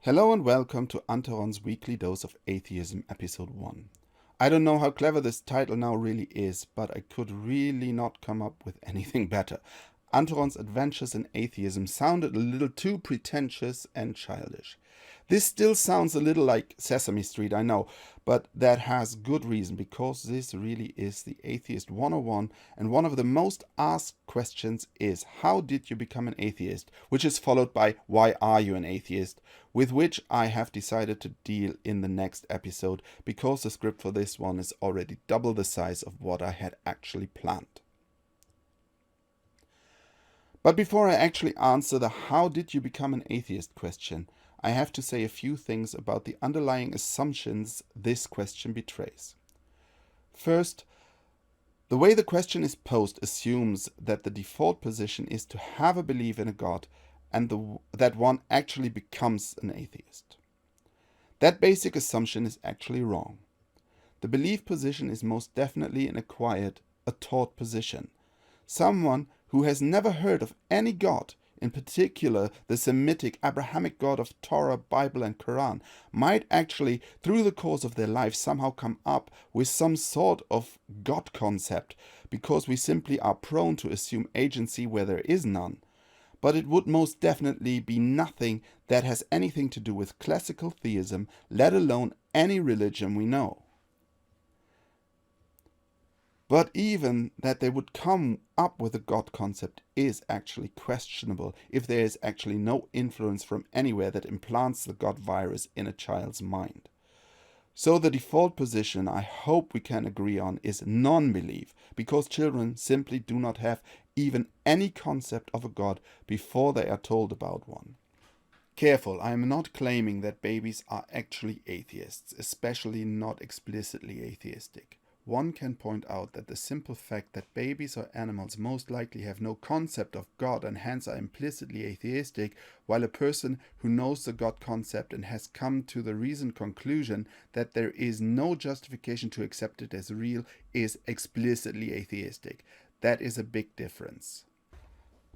Hello and welcome to Anteron's Weekly Dose of Atheism, Episode 1. I don't know how clever this title now really is, but I could really not come up with anything better. Anteron's Adventures in Atheism sounded a little too pretentious and childish. This still sounds a little like Sesame Street, I know, but that has good reason, because this really is the Atheist 101, and one of the most asked questions is, how did you become an atheist? Which is followed by, why are you an atheist? With which I have decided to deal in the next episode, because the script for this one is already double the size of what I had actually planned. But before I actually answer the how did you become an atheist question, I have to say a few things about the underlying assumptions this question betrays. First, the way the question is posed assumes that the default position is to have a belief in a God and that one actually becomes an atheist. That basic assumption is actually wrong. The belief position is most definitely an acquired, a taught position. Someone who has never heard of any God, in particular the Semitic Abrahamic God of Torah, Bible and Quran, might actually, through the course of their life, somehow come up with some sort of God concept, because we simply are prone to assume agency where there is none. But it would most definitely be nothing that has anything to do with classical theism, let alone any religion we know. But even that they would come up with a God concept is actually questionable if there is actually no influence from anywhere that implants the God virus in a child's mind. So the default position I hope we can agree on is non-belief, because children simply do not have even any concept of a God before they are told about one. Careful, I am not claiming that babies are actually atheists, especially not explicitly atheistic. One can point out that the simple fact that babies or animals most likely have no concept of God and hence are implicitly atheistic, while a person who knows the God concept and has come to the reasoned conclusion that there is no justification to accept it as real is explicitly atheistic. That is a big difference.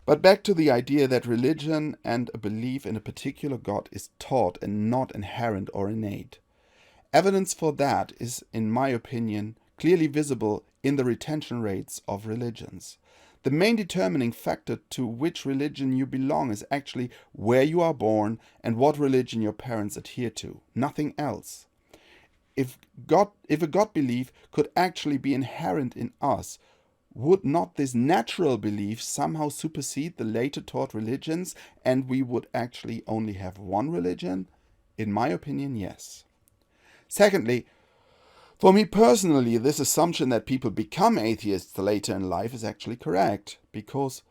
But back to the idea that religion and a belief in a particular God is taught and not inherent or innate. Evidence for that is, in my opinion, clearly visible in the retention rates of religions. The main determining factor to which religion you belong is actually where you are born and what religion your parents adhere to, nothing else. If a God belief could actually be inherent in us, would not this natural belief somehow supersede the later taught religions, and we would actually only have one religion? In my opinion, yes. Secondly, for me personally, this assumption that people become atheists later in life is actually correct, because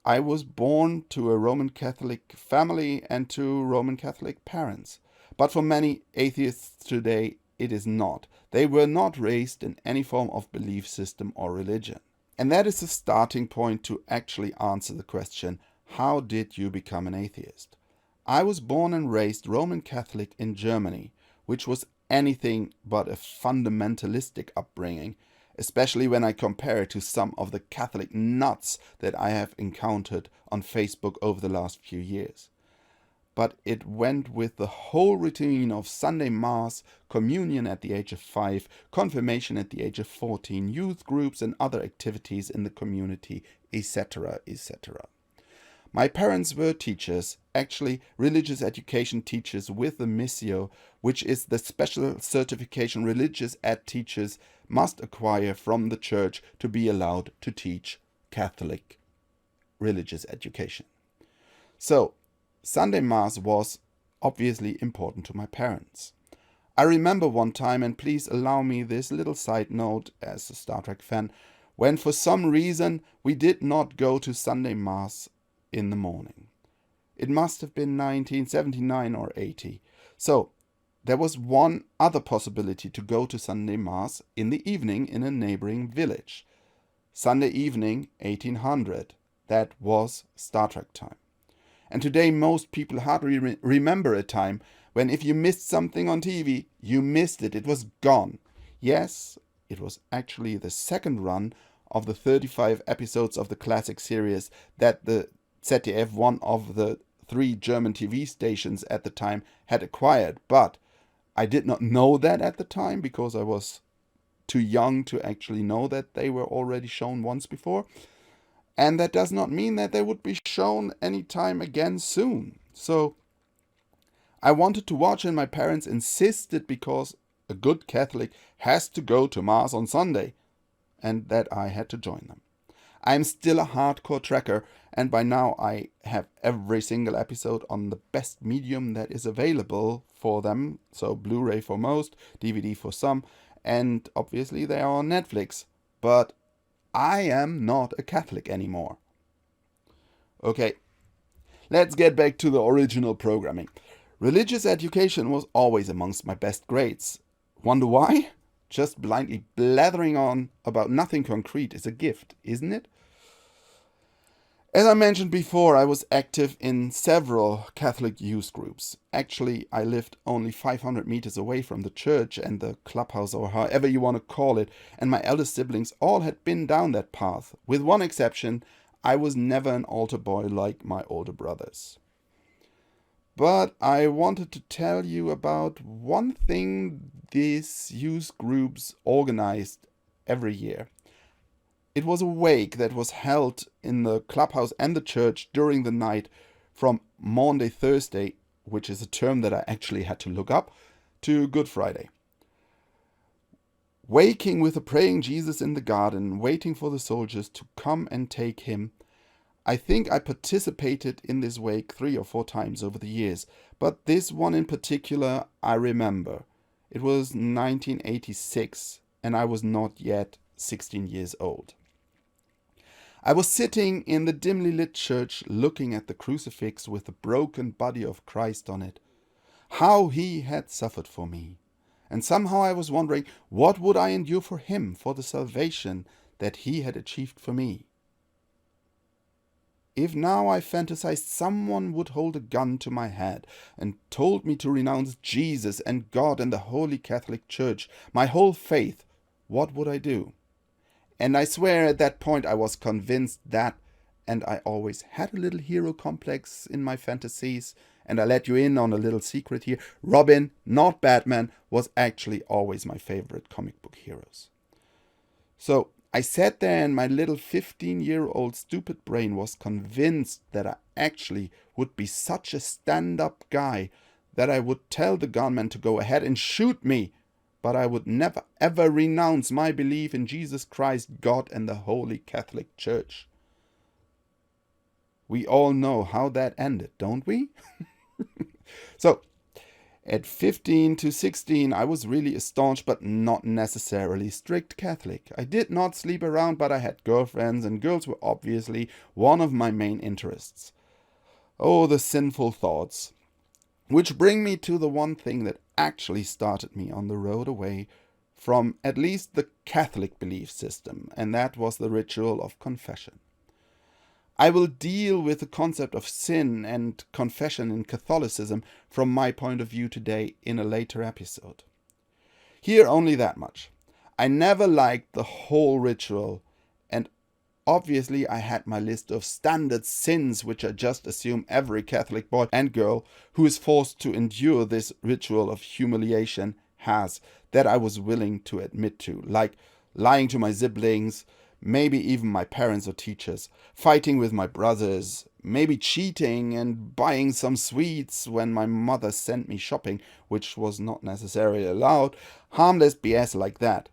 I was born to a Roman Catholic family and to Roman Catholic parents. But for many atheists today, it is not. They were not raised in any form of belief system or religion. And that is the starting point to actually answer the question, how did you become an atheist? I was born and raised Roman Catholic in Germany, which was anything but a fundamentalistic upbringing, especially when I compare it to some of the Catholic nuts that I have encountered on Facebook over the last few years. But it went with the whole routine of Sunday Mass, communion at the age of 5, confirmation at the age of 14, youth groups and other activities in the community, etc., etc. My parents were teachers, actually religious education teachers with the Missio, which is the special certification religious ed teachers must acquire from the church to be allowed to teach Catholic religious education. So, Sunday Mass was obviously important to my parents. I remember one time, and please allow me this little side note as a Star Trek fan, when for some reason we did not go to Sunday Mass in the morning. It must have been 1979 or 80. So, there was one other possibility to go to Sunday Mass in the evening in a neighboring village. Sunday evening, 1800. That was Star Trek time. And today most people hardly remember a time when if you missed something on TV, you missed it. It was gone. Yes, it was actually the second run of the 35 episodes of the classic series that the ZDF, one of the 3 German TV stations at the time had acquired, but I did not know that at the time because I was too young to actually know that they were already shown once before. And that does not mean that they would be shown anytime again soon. So I wanted to watch, and my parents insisted because a good Catholic has to go to Mass on Sunday, and that I had to join them. I'm still a hardcore tracker, and by now I have every single episode on the best medium that is available for them. So Blu-ray for most, DVD for some, and obviously they are on Netflix. But I am not a Catholic anymore. Okay, let's get back to the original programming. Religious education was always amongst my best grades. Wonder why? Just blindly blathering on about nothing concrete is a gift, isn't it? As I mentioned before, I was active in several Catholic youth groups. Actually, I lived only 500 meters away from the church and the clubhouse, or however you want to call it, and my eldest siblings all had been down that path. With one exception, I was never an altar boy like my older brothers. But I wanted to tell you about one thing these youth groups organized every year. It was a wake that was held in the clubhouse and the church during the night from Maundy Thursday, which is a term that I actually had to look up, to Good Friday. Waking with a praying Jesus in the garden, waiting for the soldiers to come and take him. I think I participated in this wake 3 or 4 times over the years, but this one in particular I remember. It was 1986, and I was not yet 16 years old. I was sitting in the dimly lit church looking at the crucifix with the broken body of Christ on it. How he had suffered for me. And somehow I was wondering, what would I endure for him, for the salvation that he had achieved for me? If now I fantasized someone would hold a gun to my head and told me to renounce Jesus and God and the Holy Catholic Church, my whole faith, what would I do? And I swear at that point I was convinced that, and I always had a little hero complex in my fantasies, and I let you in on a little secret here, Robin, not Batman, was actually always my favorite comic book heroes. So I sat there and my little 15-year-old stupid brain was convinced that I actually would be such a stand-up guy that I would tell the gunman to go ahead and shoot me, but I would never ever renounce my belief in Jesus Christ, God, and the Holy Catholic Church. We all know how that ended, don't we? So, at 15 to 16, I was really a staunch but not necessarily strict Catholic. I did not sleep around, but I had girlfriends, and girls were obviously one of my main interests. Oh, the sinful thoughts. Which bring me to the one thing that actually started me on the road away from at least the Catholic belief system, and that was the ritual of confession. I will deal with the concept of sin and confession in Catholicism from my point of view today in a later episode. Here only that much. I never liked the whole ritual, and obviously I had my list of standard sins which I just assume every Catholic boy and girl who is forced to endure this ritual of humiliation has, that I was willing to admit to, like lying to my siblings, maybe even my parents or teachers, fighting with my brothers, maybe cheating and buying some sweets when my mother sent me shopping, which was not necessarily allowed, harmless BS like that.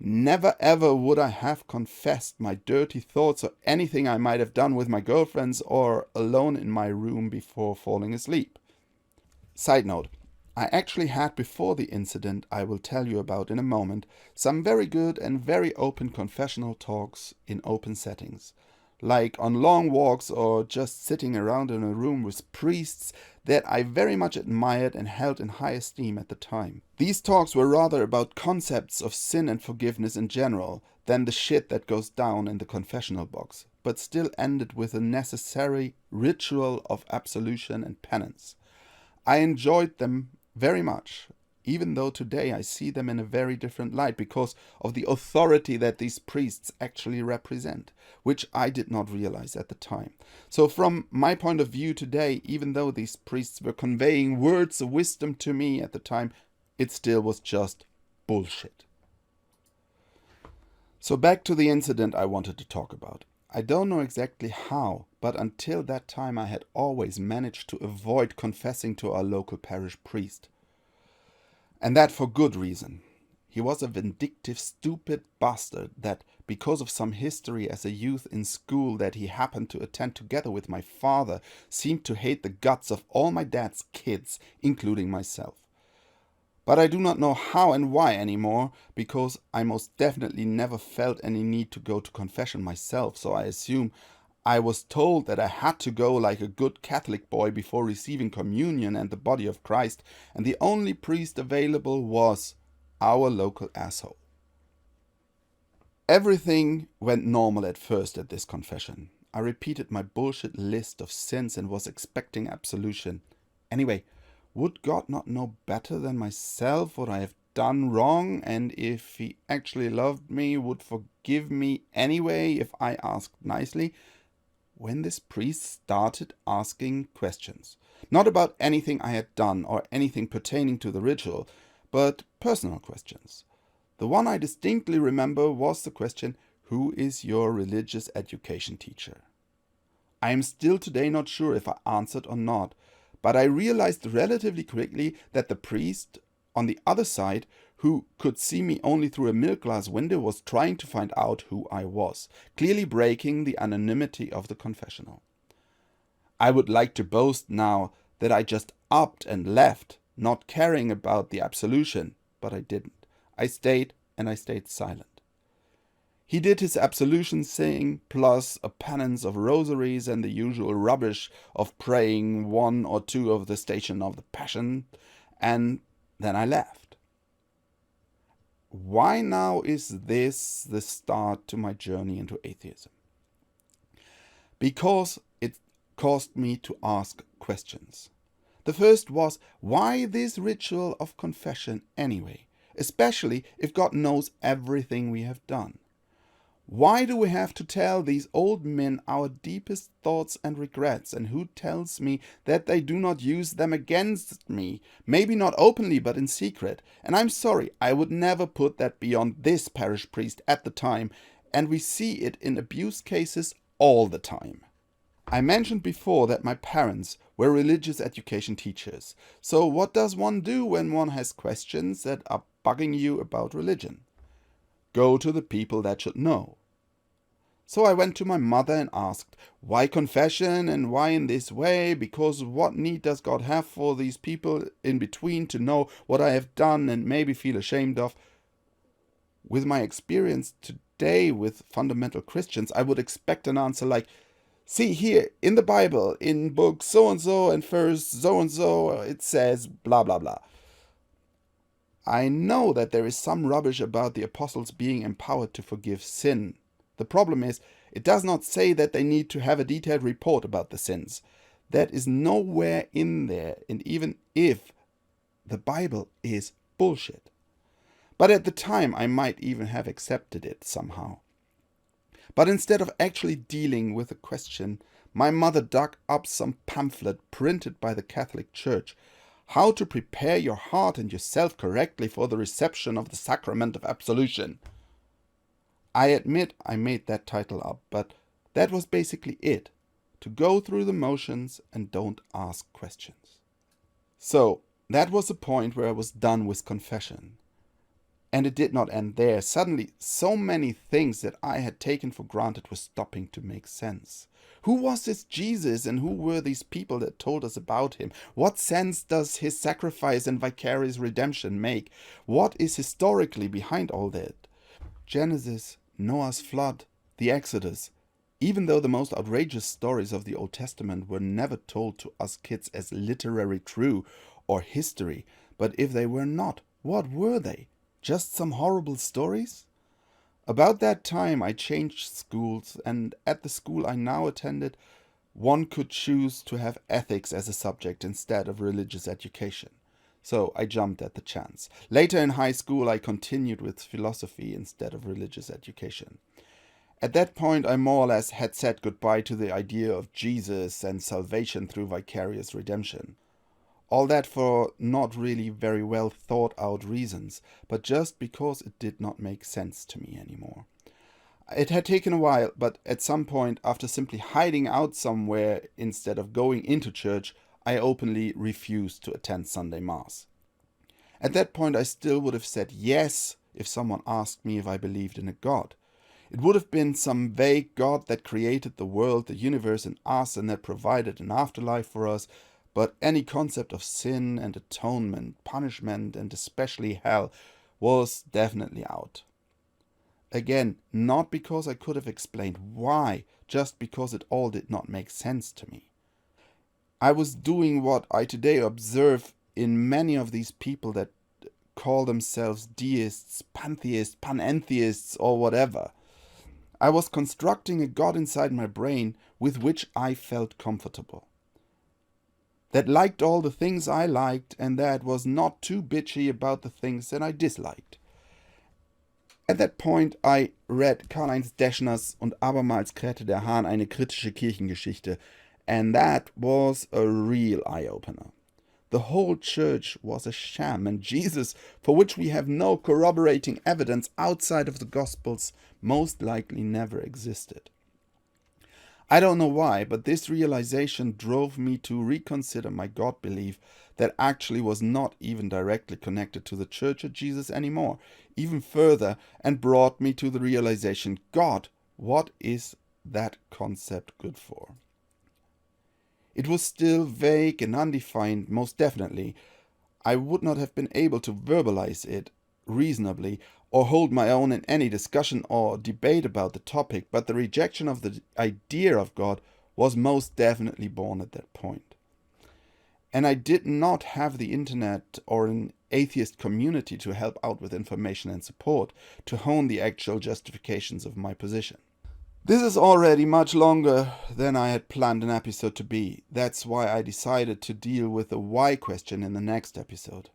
Never ever would I have confessed my dirty thoughts or anything I might have done with my girlfriends or alone in my room before falling asleep. Side note, I actually had before the incident I will tell you about in a moment some very good and very open confessional talks in open settings, like on long walks or just sitting around in a room with priests that I very much admired and held in high esteem at the time. These talks were rather about concepts of sin and forgiveness in general than the shit that goes down in the confessional box, but still ended with a necessary ritual of absolution and penance. I enjoyed them very much, even though today I see them in a very different light because of the authority that these priests actually represent, which I did not realize at the time. So from my point of view today, even though these priests were conveying words of wisdom to me at the time, it still was just bullshit. So back to the incident I wanted to talk about. I don't know exactly how, but until that time I had always managed to avoid confessing to our local parish priest. And that for good reason. He was a vindictive, stupid bastard that, because of some history as a youth in school that he happened to attend together with my father, seemed to hate the guts of all my dad's kids, including myself. But I do not know how and why anymore, because I most definitely never felt any need to go to confession myself, so I assume I was told that I had to go like a good Catholic boy before receiving communion and the body of Christ, and the only priest available was our local asshole. Everything went normal at first at this confession. I repeated my bullshit list of sins and was expecting absolution. Anyway, would God not know better than myself what I have done wrong, and if he actually loved me, would forgive me anyway if I asked nicely? When this priest started asking questions, not about anything I had done or anything pertaining to the ritual, but personal questions. The one I distinctly remember was the question, "Who is your religious education teacher?" I am still today not sure if I answered or not, but I realized relatively quickly that the priest on the other side, who could see me only through a milk glass window, was trying to find out who I was, clearly breaking the anonymity of the confessional. I would like to boast now that I just upped and left, not caring about the absolution, but I didn't. I stayed, and I stayed silent. He did his absolution saying, plus a penance of rosaries and the usual rubbish of praying one or two of the Station of the Passion, and then I left. Why now is this the start to my journey into atheism? Because it caused me to ask questions. The first was, why this ritual of confession anyway, especially if God knows everything we have done? Why do we have to tell these old men our deepest thoughts and regrets, and who tells me that they do not use them against me, maybe not openly but in secret? And I'm sorry, I would never put that beyond this parish priest at the time, and we see it in abuse cases all the time. I mentioned before that my parents were religious education teachers, so what does one do when one has questions that are bugging you about religion? Go to the people that should know. So I went to my mother and asked, why confession and why in this way? Because what need does God have for these people in between to know what I have done and maybe feel ashamed of? With my experience today with fundamental Christians, I would expect an answer like, see here, in the Bible, in book so-and-so and verse so-and-so, it says blah blah blah. I know that there is some rubbish about the apostles being empowered to forgive sin. The problem is, it does not say that they need to have a detailed report about the sins. That is nowhere in there, and even if the Bible is bullshit. But at the time, I might even have accepted it somehow. But instead of actually dealing with the question, my mother dug up some pamphlet printed by the Catholic Church, How to Prepare Your Heart and Yourself Correctly for the Reception of the Sacrament of Absolution. I admit I made that title up, but that was basically it. To go through the motions and don't ask questions. So, that was the point where I was done with confession. And it did not end there. Suddenly, so many things that I had taken for granted were stopping to make sense. Who was this Jesus, and who were these people that told us about him? What sense does his sacrifice and vicarious redemption make? What is historically behind all that? Genesis, Noah's flood, the Exodus. Even though the most outrageous stories of the Old Testament were never told to us kids as literary true or history, but if they were not, what were they? Just some horrible stories? About that time I changed schools, and at the school I now attended, one could choose to have ethics as a subject instead of religious education. so I jumped at the chance. Later in high school, I continued with philosophy instead of religious education. At that point, I more or less had said goodbye to the idea of Jesus and salvation through vicarious redemption. All that for not really very well thought out reasons, but just because it did not make sense to me anymore. It had taken a while, but at some point, after simply hiding out somewhere instead of going into church, I openly refused to attend Sunday Mass. At that point, I still would have said yes if someone asked me if I believed in a God. It would have been some vague God that created the world, the universe, and us, and that provided an afterlife for us, but any concept of sin and atonement, punishment, and especially hell was definitely out. Again, not because I could have explained why, just because it all did not make sense to me. I was doing what I today observe in many of these people that call themselves deists, pantheists, panentheists, or whatever. I was constructing a God inside my brain with which I felt comfortable. That liked all the things I liked and that was not too bitchy about the things that I disliked. At that point, I read Karl-Heinz Deschner's Und abermals krähte der Hahn eine kritische Kirchengeschichte, and that was a real eye-opener. The whole church was a sham, and Jesus, for which we have no corroborating evidence outside of the Gospels, most likely never existed. I don't know why, but this realization drove me to reconsider my God belief that actually was not even directly connected to the Church or Jesus anymore, even further, and brought me to the realization, God, what is that concept good for? It was still vague and undefined, most definitely. I would not have been able to verbalize it reasonably or hold my own in any discussion or debate about the topic, but the rejection of the idea of God was most definitely born at that point. And I did not have the internet or an atheist community to help out with information and support to hone the actual justifications of my position. This is already much longer than I had planned an episode to be. That's why I decided to deal with the why question in the next episode.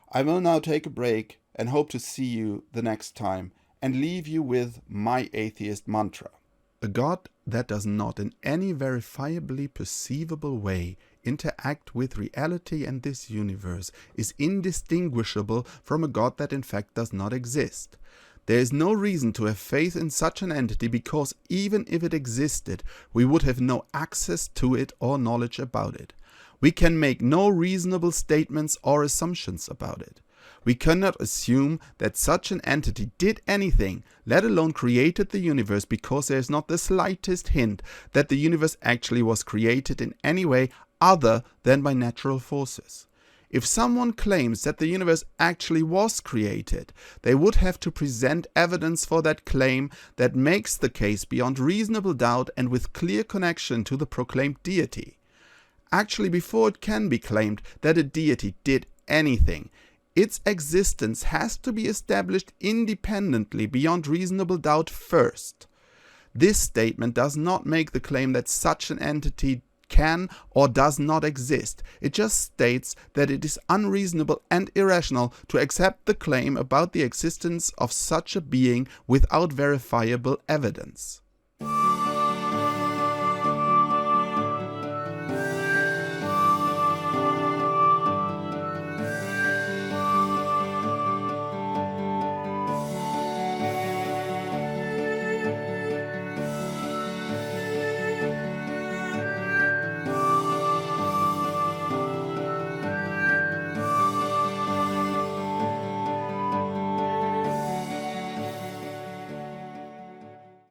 I will now take a break and hope to see you the next time and leave you with my atheist mantra. A God that does not in any verifiably perceivable way interact with reality and this universe is indistinguishable from a God that in fact does not exist. There is no reason to have faith in such an entity because even if it existed, we would have no access to it or knowledge about it. We can make no reasonable statements or assumptions about it. We cannot assume that such an entity did anything, let alone created the universe, because there is not the slightest hint that the universe actually was created in any way other than by natural forces. If someone claims that the universe actually was created, they would have to present evidence for that claim that makes the case beyond reasonable doubt and with clear connection to the proclaimed deity. Actually, before it can be claimed that a deity did anything, its existence has to be established independently beyond reasonable doubt first. This statement does not make the claim that such an entity can or does not exist. It just states that it is unreasonable and irrational to accept the claim about the existence of such a being without verifiable evidence.